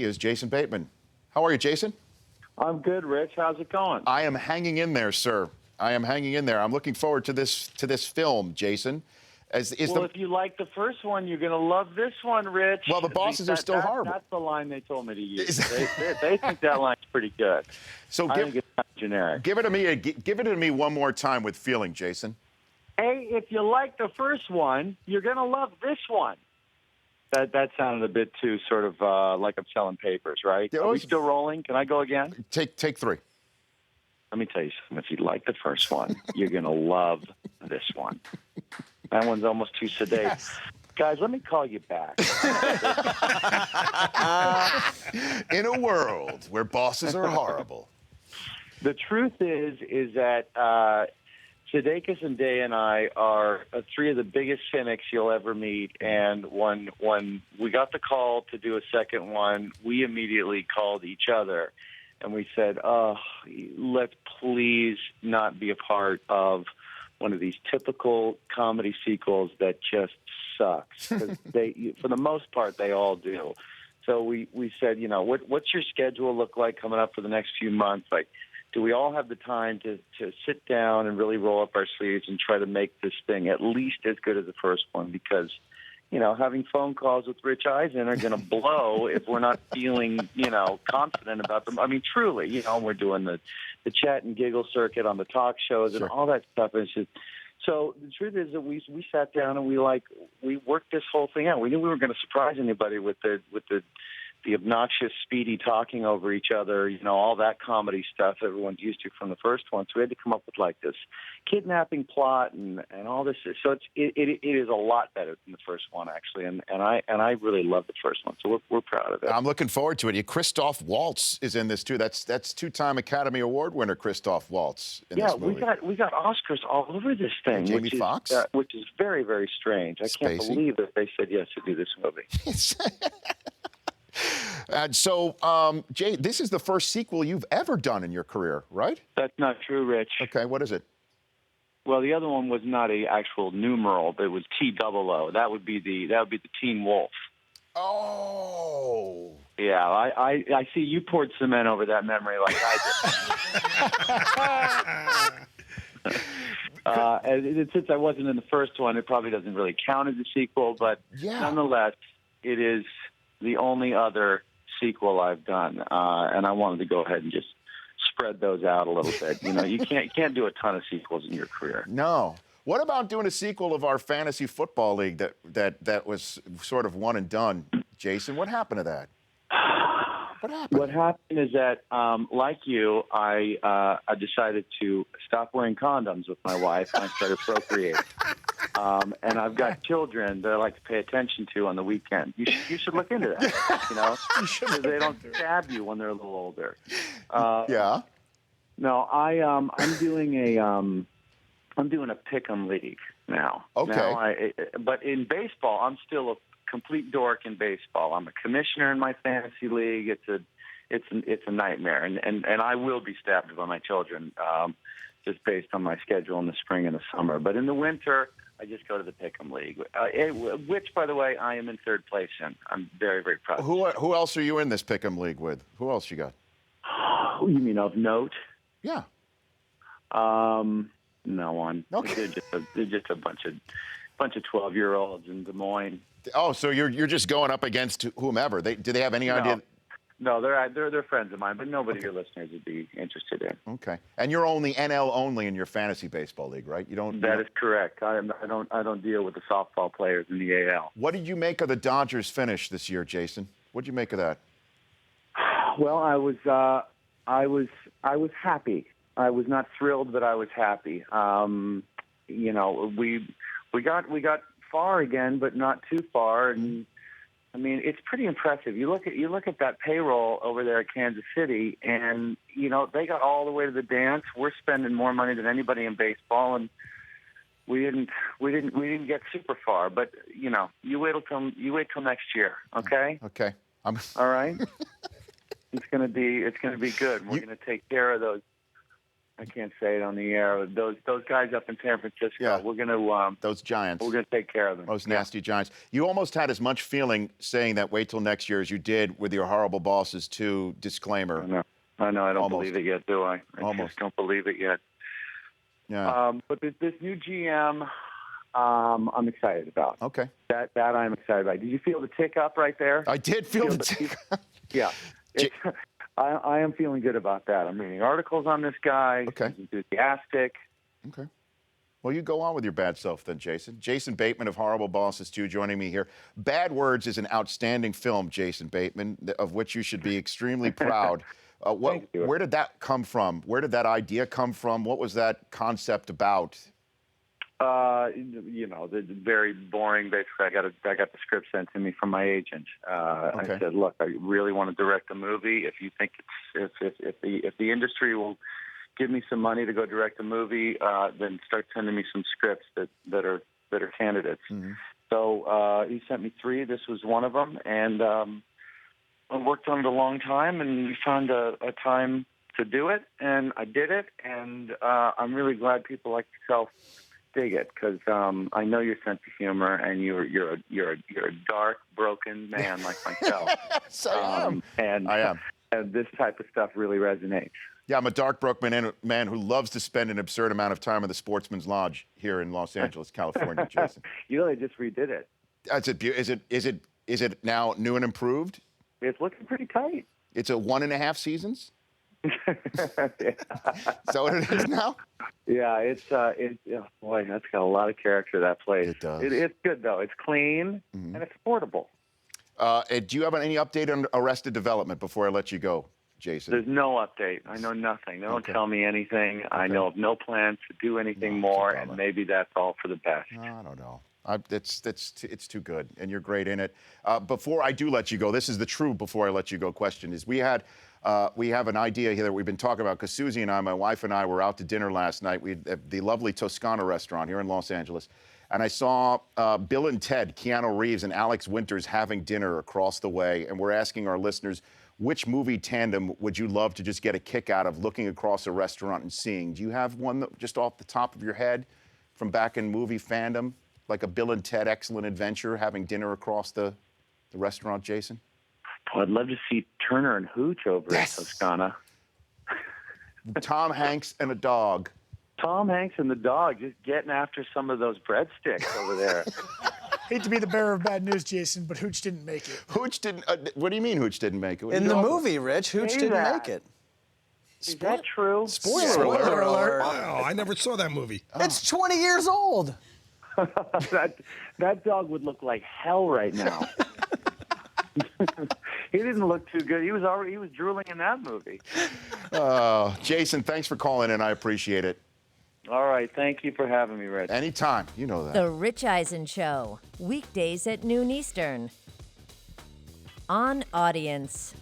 is Jason Bateman. How are you, Jason? I'm good, Rich. How's it going? I am hanging in there, sir. I am hanging in there. I'm looking forward to this film, Jason. If you like the first one, you're going to love this one, Rich. Well, the bosses are still horrible. That's the line they told me to use. They think that line's pretty good. So I think it's kind of generic. Give it to me one more time with feeling, Jason. Hey, if you like the first one, you're going to love this one. That sounded a bit too sort of like I'm selling papers, right? Are we still rolling? Can I go again? Take three. Let me tell you something. If you like the first one, you're going to love this one. That one's almost too sedate. Yes. Guys, let me call you back. In a world where bosses are horrible. The truth is that Sudeikis and Day and I are three of the biggest cynics you'll ever meet. And when we got the call to do a second one, we immediately called each other. And we said, oh, let's please not be a part of one of these typical comedy sequels that just sucks. 'Cause for the most part, they all do. So we said, you know, what's your schedule look like coming up for the next few months? Like, do we all have the time to sit down and really roll up our sleeves and try to make this thing at least as good as the first one? Because, you know, having phone calls with Rich Eisen are going to blow if we're not feeling, you know, confident about them. I mean, truly, you know, we're doing the chat and giggle circuit on the talk shows and all that stuff. And it's just, so the truth is that we sat down and we worked this whole thing out. We knew we weren't going to surprise anybody with the obnoxious, speedy talking over each other, you know, all that comedy stuff everyone's used to from the first one. So we had to come up with like this kidnapping plot and all this. So it is a lot better than the first one, actually. And I really love the first one. So we're proud of it. I'm looking forward to it. Christoph Waltz is in this too. That's two-time Academy Award winner Christoph Waltz in this movie. we got Oscars all over this thing. And Jamie Foxx, which is very, very strange. I can't believe that they said yes to do this movie. Jay, this is the first sequel you've ever done in your career, right? That's not true, Rich. Okay, what is it? Well, the other one was not an actual numeral, but it was T-00. That would be the Teen Wolf. Oh. Yeah, I see you poured cement over that memory like I did. And since I wasn't in the first one, it probably doesn't really count as a sequel, but nonetheless, it is the only other sequel I've done, and I wanted to go ahead and just spread those out a little bit. You know, you can't do a ton of sequels in your career. No. What about doing a sequel of our fantasy football league that was sort of one and done, Jason? What happened to that? What happened? What happened is that, like you, I decided to stop wearing condoms with my wife, and I started procreating. And I've got children that I like to pay attention to on the weekend. You should look into that. You know, because they don't stab you when they're a little older. Yeah. No, I'm doing a pick'em league now. Okay. Now but in baseball, I'm still a complete dork in baseball. I'm a commissioner in my fantasy league. It's a nightmare, and I will be stabbed by my children just based on my schedule in the spring and the summer. But in the winter, I just go to the Pick'em League, which, by the way, I am in third place in. I'm very, very proud. Who else are you in this Pick'em League with? Who else you got? You mean of note? Yeah. No one. Okay. They're just a bunch of 12-year-olds in Des Moines. Oh, so you're just going up against whomever. Do they have any idea? No, they're friends of mine, but nobody of your listeners would be interested in. Okay, and you're only NL only in your fantasy baseball league, right? You don't. That is correct. I don't deal with the softball players in the AL. What did you make of the Dodgers finish this year, Jason? What did you make of that? Well, I was happy. I was not thrilled, but I was happy. You know, we got far again, but not too far, and I mean, it's pretty impressive. You look at that payroll over there at Kansas City, and you know they got all the way to the dance. We're spending more money than anybody in baseball, and we didn't get super far. But you know, you wait till next year, okay? Okay. All right. It's gonna be good. We're gonna take care of those I can't say it on the air. Those guys up in San Francisco. Yeah. We're gonna Those Giants. We're gonna take care of them. Those nasty Giants. You almost had as much feeling saying that wait till next year as you did with your Horrible Bosses 2 disclaimer. I know. I don't Almost. believe it yet, do I? I Almost. just don't believe it yet. Yeah. But this new GM, I'm excited about. Okay. That I'm excited about. Did you feel the tick up right there? I did feel the tick. Yeah. I am feeling good about that. I'm reading articles on this guy. Okay. He's enthusiastic. Okay. Well, you go on with your bad self then, Jason. Jason Bateman of Horrible Bosses 2 joining me here. Bad Words is an outstanding film, Jason Bateman, of which you should be extremely proud. Thank you. Where did that come from? Where did that idea come from? What was that concept about? The very boring. Basically, I got the script sent to me from my agent. Okay. I said, "Look, I really want to direct a movie. If you think if the industry will give me some money to go direct a movie, then start sending me some scripts that are candidates." Mm-hmm. So he sent me 3. This was one of them, and I worked on it a long time, and we found a time to do it, and I did it, and I'm really glad people like yourself dig it, because I know your sense of humor, and you're a dark, broken man like myself. Yes, I am. And I am. And this type of stuff really resonates. Yeah, I'm a dark, broke man who loves to spend an absurd amount of time in the Sportsman's Lodge here in Los Angeles, California, Jason. They just redid it. Is it now new and improved? It's looking pretty tight. It's a 1.5 seasons? Yeah. Is that what it is now? Yeah, boy, that's got a lot of character, that place. It does. It's good, though. It's clean, and it's affordable. Do you have any update on Arrested Development before I let you go, Jason? There's no update. I know nothing. They don't Okay. tell me anything. Okay. I know of no plans to do anything No, more, it's a and bummer. maybe that's all for the best. I don't know. It's too good, and you're great in it. Before I do let you go, this is the true before I let you go question, is we have an idea here that we've been talking about, because Susie and I, my wife and I, were out to dinner last night. We at the lovely Toscana restaurant here in Los Angeles, and I saw Bill and Ted, Keanu Reeves and Alex Winters having dinner across the way, and we're asking our listeners, which movie tandem would you love to just get a kick out of looking across a restaurant and seeing? Do you have one that, just off the top of your head from back in movie fandom? Like a Bill and Ted Excellent Adventure, having dinner across the restaurant, Jason? Well, I'd love to see Turner and Hooch over in Toscana. Tom Hanks and a dog. Tom Hanks and the dog just getting after some of those breadsticks over there. Hate to be the bearer of bad news, Jason, but Hooch didn't make it. Hooch didn't. What do you mean Hooch didn't make it? In the movie, Rich, Hooch Say didn't that. make it. Is that true? Spoiler alert. Oh, I never saw that movie. It's 20 years old. that dog would look like hell right now. He didn't look too good. He was drooling in that movie. Jason, thanks for calling in. I appreciate it. All right. Thank you for having me, Rich. Anytime. You know that. The Rich Eisen Show, weekdays at noon Eastern. On Audience.